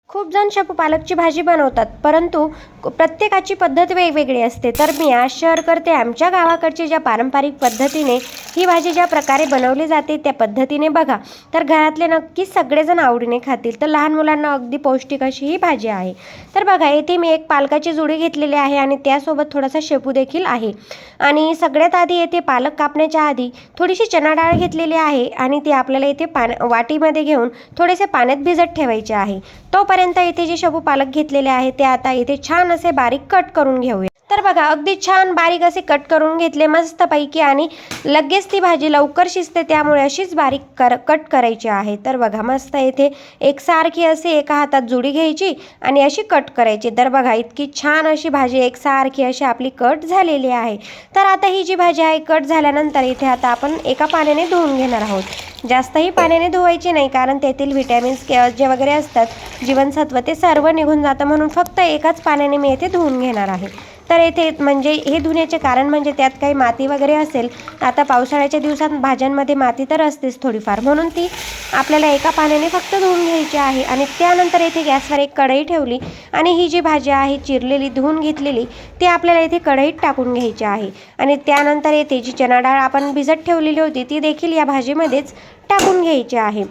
खूप जण शेपू पालकची भाजी बनवतात, परंतु प्रत्येकाची पद्धत वेगवेगळी असते। तर मी आज शेअर करते आमच्या गावाकडची ज्या पारंपरिक पद्धतीने ही भाजी ज्या प्रकारे बनवली जाते त्या पद्धतीने बघा, तर घरातले नक्कीच सगळेजण आवडीने खातील। तर लहान मुलांना अगदी पौष्टिक अशी ही भाजी आहे। तर बघा, येथे मी एक पालकाची जुडी घेतलेली आहे आणि त्यासोबत थोडासा शेपू देखील आहे। आणि सगळ्यात आधी येथे पालक कापण्याच्या आधी थोडीशी चणा डाळ घेतलेली आहे आणि ती आपल्याला इथे वाटीमध्ये घेऊन थोडेसे पाण्यात भिजत ठेवायचे आहे। तोपर्यंत इथे जे शेपू पालक घेतलेले आहे ते आता इथे छान असे बारीक कट करून घेऊया। तर बघा, अगदी छान बारीक असे कट करून घेतले मस्तपैकी आणि लगेच ती भाजी लवकर शिजते, त्यामुळे अशीच बारीक कट करायची आहे। तर बघा, मस्त इथे एकसारखी असे एका हातात जुडी घ्यायची आणि अशी कट करायची। तर बघा, इतकी छान अशी भाजी एकसारखी अशी आपली कट झालेली आहे। तर आता ही जी भाजी आहे कट झाल्यानंतर इथे आता आपण एका पाण्याने धुवून घेणार आहोत। जास्तही पाण्याने धुवायची नाही, कारण तेथील व्हिटॅमिन्स जे वगैरे असतात, जीवनसत्व, ते सर्व निघून जातं, म्हणून फक्त एकाच पाण्याने मी येथे धुवून घेणार आहे। तर येथे म्हणजे हे धुण्याचे कारण म्हणजे त्यात काही माती वगैरे असेल, आता पावसाळ्याच्या दिवसात भाज्यांमध्ये माती तर असतेच थोडीफार, म्हणून ती आपल्याला एका पाण्याने फक्त धुवून घ्यायची आहे। आणि त्यानंतर येथे गॅसवर एक कढई ठेवली आणि ही जी भाजी आहे चिरलेली धुवून घेतलेली ती आपल्याला इथे कढईत टाकून घ्यायची आहे। आणि त्यानंतर येथे जी चणा डाळ आपण भिजत ठेवलेली होती ती देखील या भाजीमध्येच टाकून घ्यायची आहे।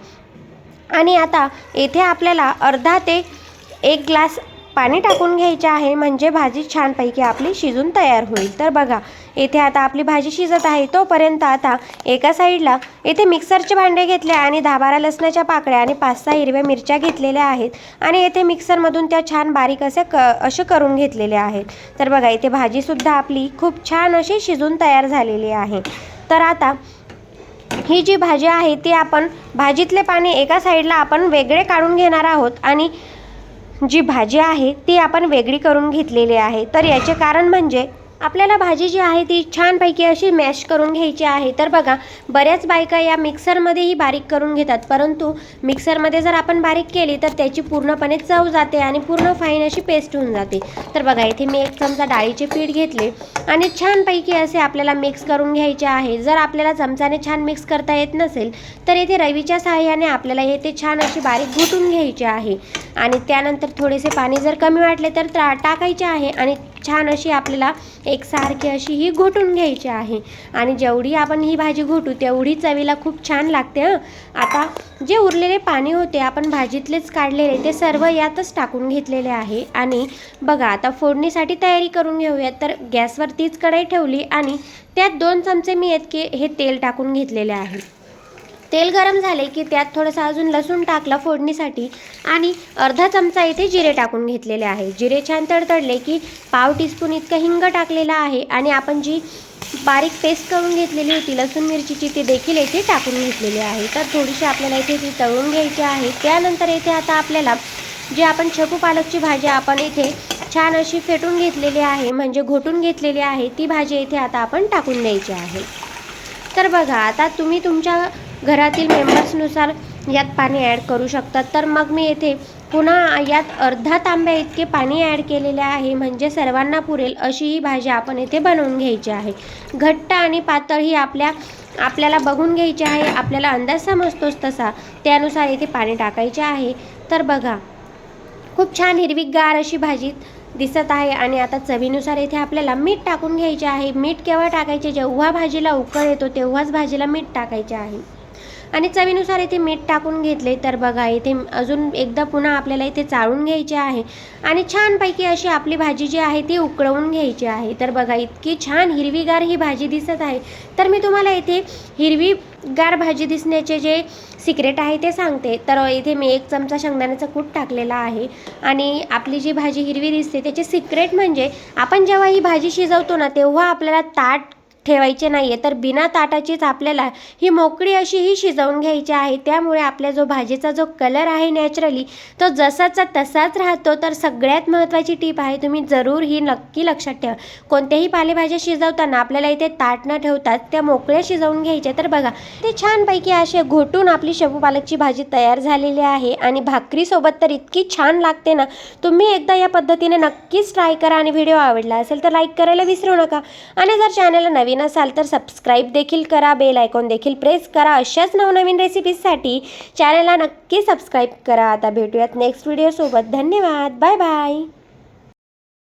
आणि आता येथे आपल्याला अर्धा ते 1 ग्लास पाणी टाकून घ्यायचे आहे, म्हणजे भाजी छानपैकी आपली शिजून तयार होईल। तर बघा, येथे आता आपली भाजी शिजत आहे। तोपर्यंत आता एका साईडला येथे मिक्सरचे भांडे घेतले आणि 10-12 लसणाच्या पाकळ्या आणि 5-6 हिरव्या मिरच्या घेतलेल्या आहेत आणि येथे मिक्सरमधून त्या छान बारीक असे करून घेतलेले आहेत। तर बघा, इथे भाजीसुद्धा आपली खूप छान अशी शिजून तयार झालेली आहे। तर आता ही जी भाजी आहे ती आपण भाजीतले पाणी एका साईडला आपण वेगळे काढून घेणार आहोत आणि जी भाजी आहे ती आपण वेगळी करून घेतलेली आहे। तर याचे कारण म्हणजे आपल्याला भाजी जी आहे ती छानपैकी अशी मॅश करून घ्यायची आहे। तर बघा, बऱ्याच बायका या मिक्सरमध्येही बारीक करून घेतात, परंतु मिक्सरमध्ये जर आपण बारीक केली तर त्याची पूर्णपणे चव जाते आणि पूर्ण फाईन अशी पेस्ट होऊन जाते। तर बघा, इथे मी 1 चमचा डाळीचे पीठ घेतले आणि छानपैकी असे आपल्याला मिक्स करून घ्यायचे आहे। जर आपल्याला चमचाने छान मिक्स करता येत नसेल तर येथे रवीच्या सहाय्याने आपल्याला येथे छान अशी बारीक घुटून घ्यायची आहे। आणि त्यानंतर थोडेसे पाणी जर कमी वाटले तर टाकायचे आहे आणि छान अशी आपल्याला एकसारखी अशी ही घोटून घ्यायची आहे। आणि जेवढी आपण ही भाजी घोटू तेवढी चवीला खूप छान लागते। आता जे उरलेले पाणी होते आपण भाजीतलेच काढलेले ते सर्व यातच टाकून घेतलेले आहे। आणि बघा, आता फोडणीसाठी तयारी करून घेऊयात। तर गॅसवर तीच कढई ठेवली आणि त्यात 2 चमचे मी इतके हे तेल टाकून घेतलेले आहे। तेल गरम झाले की त्यात थोडंसं अजून लसूण टाकला फोडणीसाठी आणि अर्धा चमचा इथे जिरे टाकून घेतलेले आहे। जिरे छान तडतडले की पाव टीस्पून इतकं हिंग टाकलेला आहे आणि आपण जी बारीक पेस्ट करून घेतलेली होती लसूण मिरचीची ती देखील इथे टाकून घेतलेली आहे। तर थोडीशी आपल्याला इथे ती तळून घ्यायची आहे। त्यानंतर इथे आता आपल्याला जी आपण शेपू पालकची भाजी आपण इथे छान अशी फेटून घेतलेली आहे, म्हणजे घोटून घेतलेली आहे, ती भाजी इथे आता आपण टाकून द्यायची आहे। तर बघा, आता तुम्ही तुमच्या घरातील मेंबर्सनुसार यात पाणी ॲड करू शकतात। तर मग मी येथे पुन्हा यात अर्धा तांब्या इतके पाणी ॲड केलेले आहे, म्हणजे सर्वांना पुरेल अशी ही भाजी आपण येथे बनवून घ्यायची आहे। घट्ट आणि पातळ ही आपल्याला बघून घ्यायची आहे, आपल्याला अंदाज समजतोच तसा त्यानुसार येथे पाणी टाकायचे आहे। तर बघा, खूप छान हिरवीगार अशी भाजी दिसत आहे। आणि आता चवीनुसार इथे आपल्याला मीठ टाकून घ्यायचे आहे। मीठ केव्हा टाकायचे, जेव्हा भाजीला उकळ येतो तेव्हाच भाजीला मीठ टाकायचे आहे। आणि चवीनुसार इथे मीठ टाकून घेतले। तर बघा, इथे अजून एकदा पुन्हा आपल्याला इथे चाळून घ्यायचे आहे आणि छानपैकी अशी आपली भाजी जी आहे ती उकळवून घ्यायची आहे। तर बघा, इतकी छान हिरवीगार ही भाजी दिसत आहे। तर मी तुम्हाला इथे हिरवीगार भाजी दिसण्याचे जे सिक्रेट आहे ते सांगते। तर इथे मी 1 चमचा शेंगदाण्याचा कूट टाकलेला आहे आणि आपली जी भाजी हिरवी दिसते त्याचे सिक्रेट म्हणजे आपण जेव्हा ही भाजी शिजवतो ना तेव्हा आपल्याला ताट ठेवायचे नाही आहे, तर बिना ताटाचीच आपल्याला ही मोकळी अशी ही शिजवून घ्यायची आहे। त्यामुळे आपल्या जो भाजीचा जो कलर आहे नॅचरली तो जसाचा तसाच राहतो। तर सगळ्यात महत्त्वाची टीप आहे, तुम्ही जरूर ही नक्की लक्षात ठेवा, कोणत्याही पालेभाज्या शिजवताना आपल्याला इथे ताट न ठेवतात त्या मोकळ्या शिजवून घ्यायच्या। तर बघा, ते छानपैकी असे घोटून आपली शेपू पालकची भाजी तयार झालेली आहे आणि भाकरीसोबत तर इतकी छान लागते ना, तुम्ही एकदा या पद्धतीने नक्कीच ट्राय करा। आणि व्हिडिओ आवडला असेल तर लाईक करायला विसरू नका आणि जर चॅनलला नवीन नवीन असाल तर सबस्क्राईब देखील करा, बेल आयकॉन देखील प्रेस करा. अशाच नवनवीन रेसिपीजसाठी चॅनलला नक्की सबस्क्राईब करा. आता भेटूयात नेक्स्ट व्हिडिओसोबत. धन्यवाद. Bye bye.